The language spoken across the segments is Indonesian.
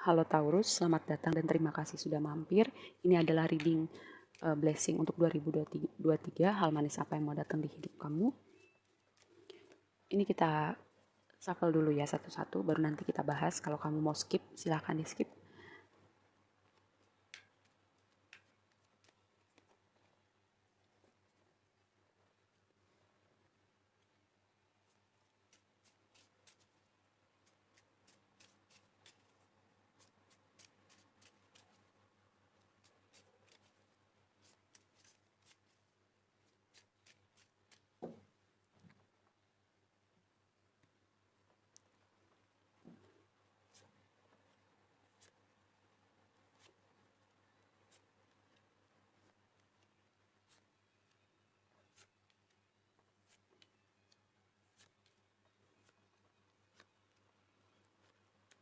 Halo Taurus, selamat datang dan terima kasih sudah mampir. Ini adalah reading blessing untuk 2023. Hal manis apa yang mau datang di hidup kamu? Ini kita shuffle dulu ya satu-satu, baru nanti kita bahas. Kalau kamu mau skip, silahkan di skip.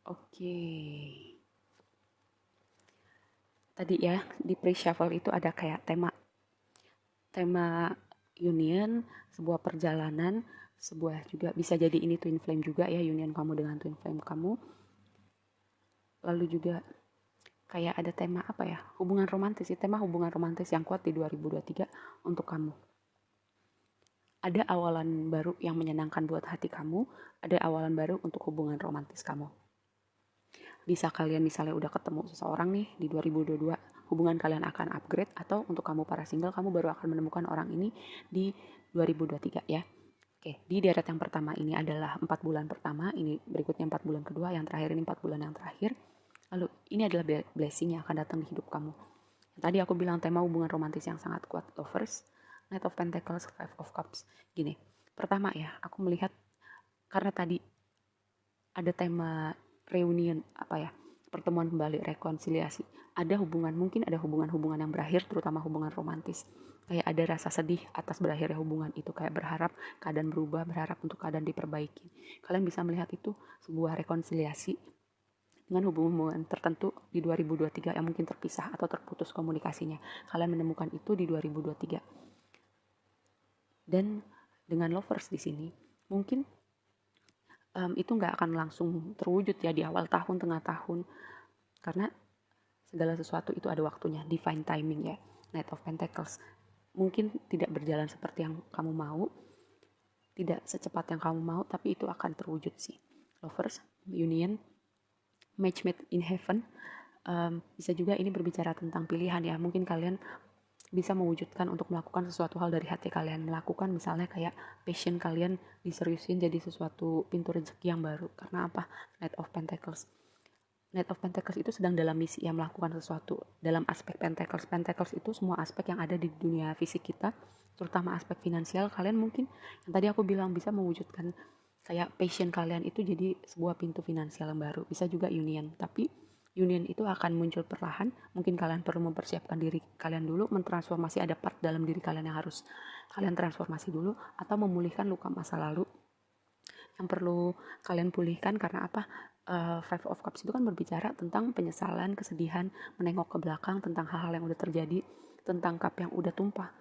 Oke. Tadi ya, di pre-shuffle itu ada kayak tema union, sebuah perjalanan, sebuah juga bisa jadi ini twin flame juga ya, union kamu dengan twin flame kamu. Lalu juga kayak ada tema apa ya, hubungan romantis, tema hubungan romantis yang kuat di 2023 untuk kamu. Ada awalan baru yang menyenangkan buat hati kamu, ada awalan baru untuk hubungan romantis kamu. Bisa kalian misalnya udah ketemu seseorang nih di 2022, hubungan kalian akan upgrade, atau untuk kamu para single, kamu baru akan menemukan orang ini di 2023 ya. Oke, di deret yang pertama ini adalah 4 bulan pertama, ini berikutnya 4 bulan kedua, yang terakhir ini 4 bulan yang terakhir. Lalu ini adalah blessing yang akan datang di hidup kamu. Tadi aku bilang tema hubungan romantis yang sangat kuat, lovers, Knight of Pentacles, Five of Cups. Gini, pertama ya, aku melihat karena tadi ada tema reunion, pertemuan kembali, rekonsiliasi. Ada hubungan, mungkin ada hubungan-hubungan yang berakhir, terutama hubungan romantis. Kayak ada rasa sedih atas berakhirnya hubungan itu, kayak berharap keadaan berubah, berharap untuk keadaan diperbaiki. Kalian bisa melihat itu sebuah rekonsiliasi dengan hubungan tertentu di 2023 yang mungkin terpisah atau terputus komunikasinya. Kalian menemukan itu di 2023. Dan dengan lovers di sini, mungkin itu nggak akan langsung terwujud ya di awal tahun, tengah tahun. Karena segala sesuatu itu ada waktunya, divine timing ya. Knight of Pentacles. Mungkin tidak berjalan seperti yang kamu mau, tidak secepat yang kamu mau, tapi itu akan terwujud sih. Lovers, union, match made in heaven. Bisa juga ini berbicara tentang pilihan ya. Mungkin kalian bisa mewujudkan untuk melakukan sesuatu hal dari hati kalian, melakukan misalnya kayak passion kalian diseriusin jadi sesuatu pintu rezeki yang baru. Karena apa? Knight of Pentacles. Knight of Pentacles itu sedang dalam misi yang melakukan sesuatu dalam aspek Pentacles. Pentacles itu semua aspek yang ada di dunia fisik kita, terutama aspek finansial. Kalian mungkin yang tadi aku bilang bisa mewujudkan kayak passion kalian itu jadi sebuah pintu finansial yang baru. Bisa juga union, tapi union itu akan muncul perlahan. Mungkin kalian perlu mempersiapkan diri kalian dulu, mentransformasi, ada part dalam diri kalian yang harus kalian transformasi dulu, atau memulihkan luka masa lalu yang perlu kalian pulihkan. Karena apa? Five of Cups itu kan berbicara tentang penyesalan, kesedihan, menengok ke belakang tentang hal-hal yang udah terjadi, tentang cup yang udah tumpah.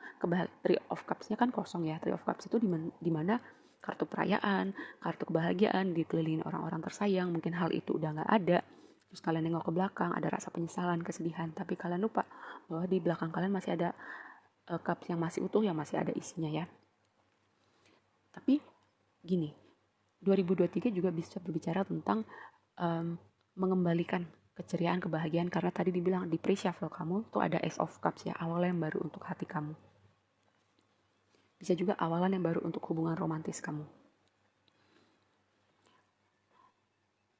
Three of Cups-nya kan kosong ya. Three of Cups itu dimana kartu perayaan, kartu kebahagiaan, dikelilingi orang-orang tersayang. Mungkin hal itu udah nggak ada. Terus kalian nengok ke belakang, ada rasa penyesalan, kesedihan, tapi kalian lupa bahwa di belakang kalian masih ada cup yang masih utuh, yang masih ada isinya ya. Tapi gini, 2023 juga bisa berbicara tentang mengembalikan keceriaan, kebahagiaan, karena tadi dibilang di pre-shuffle kamu tuh ada Ace of Cups ya, awalan yang baru untuk hati kamu. Bisa juga awalan yang baru untuk hubungan romantis kamu.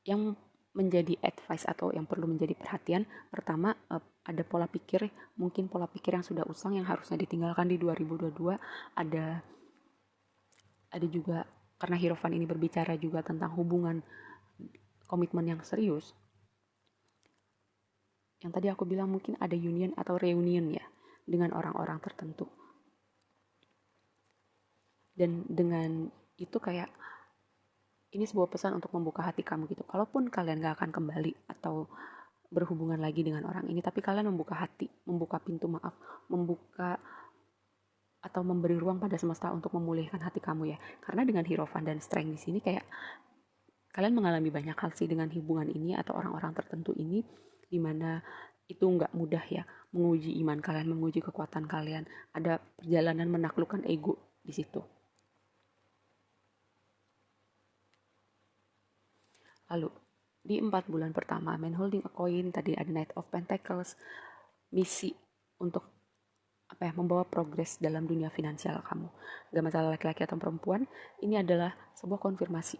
Yang menjadi advice atau yang perlu menjadi perhatian, pertama ada pola pikir, mungkin pola pikir yang sudah usang yang harusnya ditinggalkan di 2022. Ada juga, karena Hierophant ini berbicara juga tentang hubungan komitmen yang serius. Yang tadi aku bilang mungkin ada union atau reunion ya dengan orang-orang tertentu. Dan dengan itu kayak ini sebuah pesan untuk membuka hati kamu gitu. Kalaupun kalian gak akan kembali atau berhubungan lagi dengan orang ini, tapi kalian membuka hati, membuka pintu maaf, membuka atau memberi ruang pada semesta untuk memulihkan hati kamu ya. Karena dengan Hierophant dan Strength di sini kayak kalian mengalami banyak hal sih dengan hubungan ini atau orang-orang tertentu ini, dimana itu nggak mudah ya, menguji iman kalian, menguji kekuatan kalian. Ada perjalanan menaklukkan ego di situ. Lalu di 4 bulan pertama, man holding a coin, tadi ada Knight of Pentacles, misi untuk membawa progres dalam dunia finansial kamu. Gak masalah laki-laki atau perempuan, ini adalah sebuah konfirmasi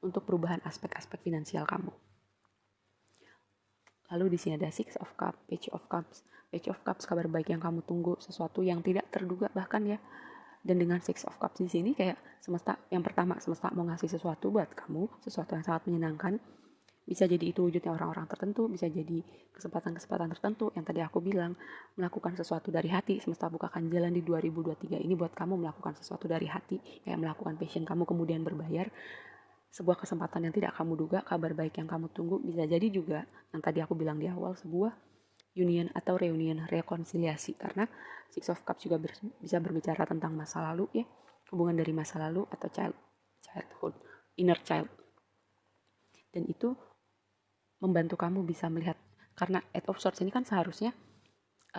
untuk perubahan aspek-aspek finansial kamu. Lalu di sini ada Six of Cups, Page of Cups. Page of Cups, kabar baik yang kamu tunggu, sesuatu yang tidak terduga bahkan ya. Dan dengan Six of Cups di sini kayak semesta, yang pertama, semesta mau ngasih sesuatu buat kamu, sesuatu yang sangat menyenangkan. Bisa jadi itu wujudnya orang-orang tertentu, bisa jadi kesempatan-kesempatan tertentu yang tadi aku bilang, melakukan sesuatu dari hati. Semesta bukakan jalan di 2023 ini buat kamu melakukan sesuatu dari hati, kayak melakukan passion kamu kemudian berbayar. Sebuah kesempatan yang tidak kamu duga, kabar baik yang kamu tunggu, bisa jadi juga yang tadi aku bilang di awal, sebuah union atau reunion, rekonsiliasi. Karena Six of Cups juga bisa berbicara tentang masa lalu ya, hubungan dari masa lalu atau childhood, inner child. Dan itu membantu kamu bisa melihat, karena Eight of Swords ini kan seharusnya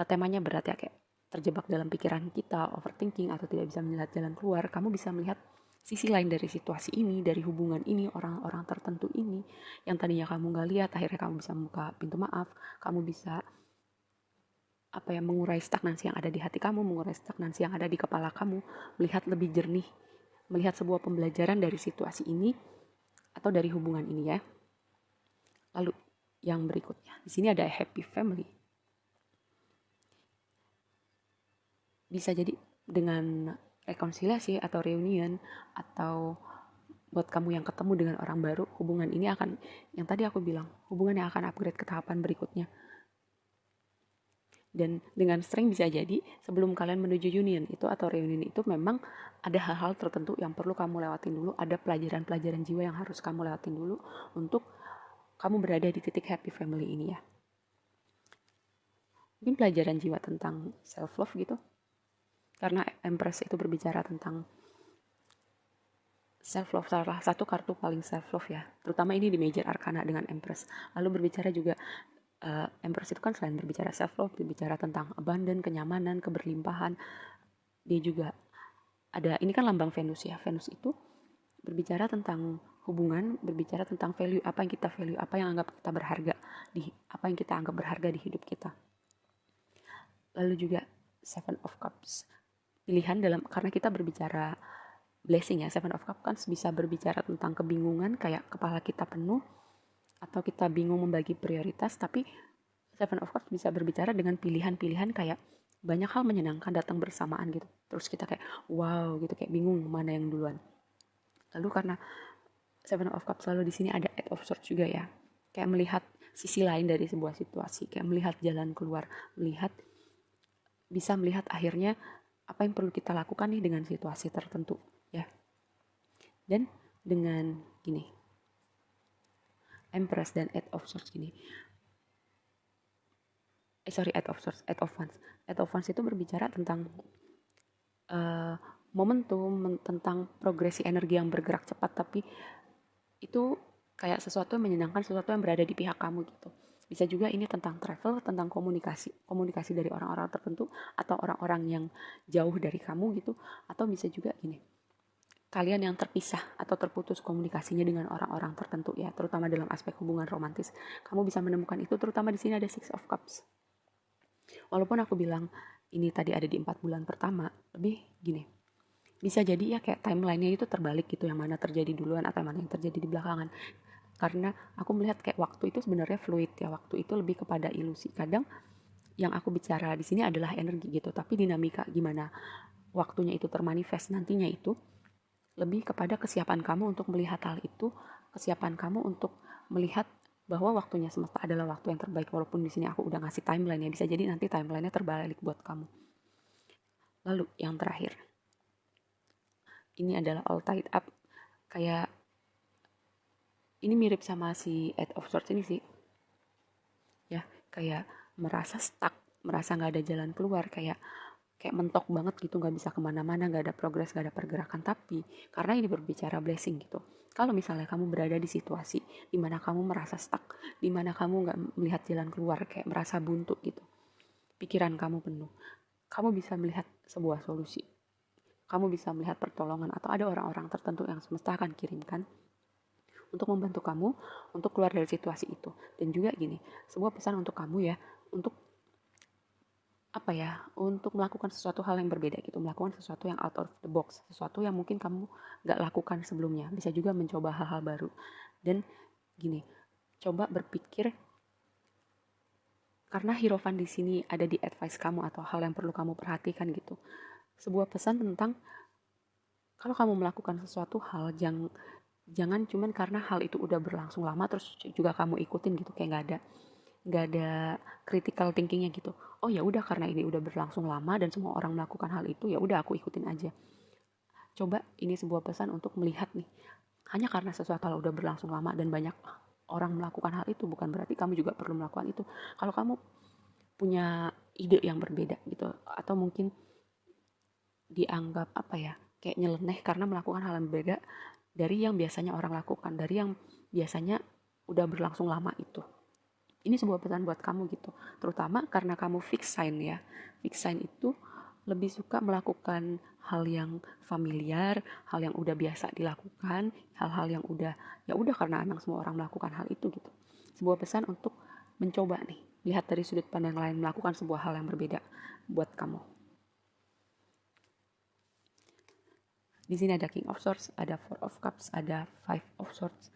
temanya berat ya, kayak terjebak dalam pikiran kita, overthinking atau tidak bisa melihat jalan keluar. Kamu bisa melihat sisi lain dari situasi ini, dari hubungan ini, orang-orang tertentu ini yang tadinya kamu gak lihat. Akhirnya kamu bisa membuka pintu maaf, kamu bisa mengurai stagnasi yang ada di hati kamu, mengurai stagnasi yang ada di kepala kamu, melihat lebih jernih, melihat sebuah pembelajaran dari situasi ini atau dari hubungan ini ya. Lalu yang berikutnya, di sini ada happy family. Bisa jadi dengan rekonsiliasi atau reunion, atau buat kamu yang ketemu dengan orang baru, hubungan ini akan, yang tadi aku bilang, hubungan yang akan upgrade ke tahapan berikutnya. Dan dengan sering bisa jadi sebelum kalian menuju union itu atau reunion itu memang ada hal-hal tertentu yang perlu kamu lewatin dulu, ada pelajaran-pelajaran jiwa yang harus kamu lewatin dulu untuk kamu berada di titik happy family ini ya. Mungkin pelajaran jiwa tentang self love gitu, karena Empress itu berbicara tentang self love, salah satu kartu paling self love ya, terutama ini di Major Arcana dengan Empress. Lalu berbicara juga Empress itu kan selain berbicara self love, berbicara tentang abundant, kenyamanan, keberlimpahan. Dia juga ada, ini kan lambang Venus ya, Venus itu berbicara tentang hubungan, berbicara tentang value, apa yang kita value, apa yang anggap kita berharga, apa yang kita anggap berharga di hidup kita. Lalu juga Seven of Cups, pilihan dalam, karena kita berbicara blessing ya, Seven of Cups kan bisa berbicara tentang kebingungan, kayak kepala kita penuh atau kita bingung membagi prioritas. Tapi Seven of Cups bisa berbicara dengan pilihan-pilihan, kayak banyak hal menyenangkan datang bersamaan gitu, terus kita kayak wow gitu, kayak bingung mana yang duluan. Lalu karena Seven of Cups selalu di sini ada Eight of Swords juga ya, kayak melihat sisi lain dari sebuah situasi, kayak melihat jalan keluar, bisa melihat akhirnya apa yang perlu kita lakukan nih dengan situasi tertentu ya. Dan dengan gini, Empress dan Eight of Swords gini, Eight of Swords, Eight of Wands. Eight of Wands itu berbicara tentang momentum, tentang progresi energi yang bergerak cepat, tapi itu kayak sesuatu yang menyenangkan, sesuatu yang berada di pihak kamu gitu. Bisa juga ini tentang travel, tentang komunikasi dari orang-orang tertentu atau orang-orang yang jauh dari kamu gitu. Atau bisa juga gini, kalian yang terpisah atau terputus komunikasinya dengan orang-orang tertentu ya, terutama dalam aspek hubungan romantis. Kamu bisa menemukan itu, terutama di sini ada Six of Cups. Walaupun aku bilang ini tadi ada di 4 bulan pertama, lebih gini, bisa jadi ya kayak timelinenya itu terbalik gitu, yang mana terjadi duluan atau yang mana yang terjadi di belakangan. Karena aku melihat kayak waktu itu sebenarnya fluid ya, waktu itu lebih kepada ilusi. Kadang yang aku bicara di sini adalah energi gitu, tapi dinamika gimana waktunya itu termanifest nantinya itu lebih kepada kesiapan kamu untuk melihat hal itu, kesiapan kamu untuk melihat bahwa waktunya semesta adalah waktu yang terbaik. Walaupun di sini aku udah ngasih timeline ya, bisa jadi nanti timelinenya terbalik buat kamu. Lalu yang terakhir, ini adalah all tied up, kayak ini mirip sama si Eight of Swords ini sih ya, kayak merasa stuck, merasa nggak ada jalan keluar, kayak kayak mentok banget gitu, nggak bisa kemana-mana, nggak ada progres, nggak ada pergerakan. Tapi karena ini berbicara blessing gitu, kalau misalnya kamu berada di situasi dimana kamu merasa stuck, dimana kamu nggak melihat jalan keluar, kayak merasa buntu gitu, pikiran kamu penuh, kamu bisa melihat sebuah solusi, kamu bisa melihat pertolongan, atau ada orang-orang tertentu yang semesta akan kirimkan untuk membantu kamu untuk keluar dari situasi itu. Dan juga gini, sebuah pesan untuk kamu ya, untuk untuk melakukan sesuatu hal yang berbeda gitu, melakukan sesuatu yang out of the box, sesuatu yang mungkin kamu gak lakukan sebelumnya, bisa juga mencoba hal-hal baru. Dan gini, coba berpikir, karena hierophant di sini ada di advice kamu atau hal yang perlu kamu perhatikan gitu, sebuah pesan tentang kalau kamu melakukan sesuatu hal, jangan cuman karena hal itu udah berlangsung lama terus juga kamu ikutin gitu, kayak nggak ada critical thinkingnya gitu. Oh ya udah, karena ini udah berlangsung lama dan semua orang melakukan hal itu, ya udah aku ikutin aja. Coba, ini sebuah pesan untuk melihat nih, hanya karena sesuatu hal udah berlangsung lama dan banyak orang melakukan hal itu, bukan berarti kamu juga perlu melakukan itu. Kalau kamu punya ide yang berbeda gitu, atau mungkin dianggap kayak nyeleneh karena melakukan hal yang berbeda dari yang biasanya orang lakukan, dari yang biasanya udah berlangsung lama itu. Ini sebuah pesan buat kamu gitu, terutama karena kamu fix sign ya. Fix sign itu lebih suka melakukan hal yang familiar, hal yang udah biasa dilakukan, hal-hal yang udah karena emang semua orang melakukan hal itu gitu. Sebuah pesan untuk mencoba nih, lihat dari sudut pandang lain, melakukan sebuah hal yang berbeda buat kamu. Di sini ada King of Swords, ada Four of Cups, ada Five of Swords.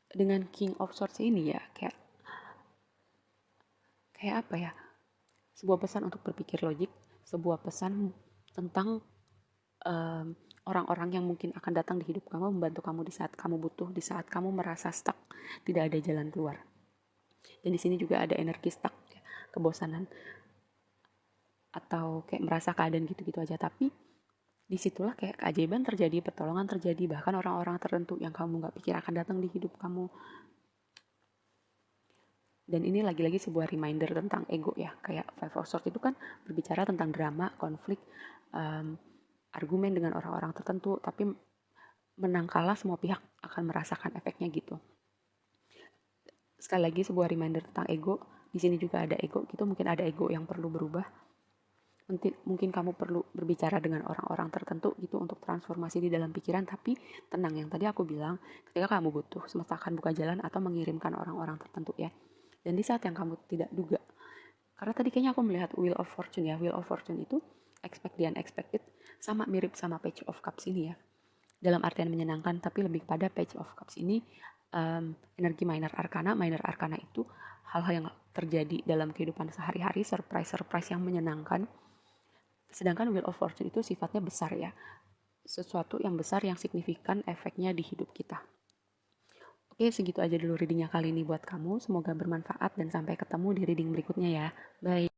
Dengan King of Swords ini ya, kayak sebuah pesan untuk berpikir logik, sebuah pesan tentang orang-orang yang mungkin akan datang di hidup kamu, membantu kamu di saat kamu butuh, di saat kamu merasa stuck, tidak ada jalan keluar. Dan di sini juga ada energi stuck, kebosanan, atau kayak merasa keadaan gitu-gitu aja. Tapi disitulah kayak keajaiban terjadi, pertolongan terjadi, bahkan orang-orang tertentu yang kamu gak pikir akan datang di hidup kamu. Dan ini lagi-lagi sebuah reminder tentang ego ya, kayak Five of Swords itu kan berbicara tentang drama, konflik, argumen dengan orang-orang tertentu, tapi menang kalah semua pihak akan merasakan efeknya gitu. Sekali lagi sebuah reminder tentang ego. Di sini juga ada ego gitu, mungkin ada ego yang perlu berubah. Mungkin kamu perlu berbicara dengan orang-orang tertentu gitu untuk transformasi di dalam pikiran. Tapi tenang, yang tadi aku bilang, ketika kamu butuh, semesta akan buka jalan atau mengirimkan orang-orang tertentu ya. Dan di saat yang kamu tidak duga, karena tadi kayaknya aku melihat Wheel of Fortune ya. Wheel of Fortune itu expect the unexpected, sama mirip sama Page of Cups ini ya, dalam artian menyenangkan, tapi lebih pada Page of Cups ini energi minor arcana. Minor arcana itu hal-hal yang terjadi dalam kehidupan sehari-hari, surprise yang menyenangkan. Sedangkan Wheel of Fortune itu sifatnya besar ya, sesuatu yang besar yang signifikan efeknya di hidup kita. Oke, segitu aja dulu readingnya kali ini buat kamu. Semoga bermanfaat dan sampai ketemu di reading berikutnya ya. Bye.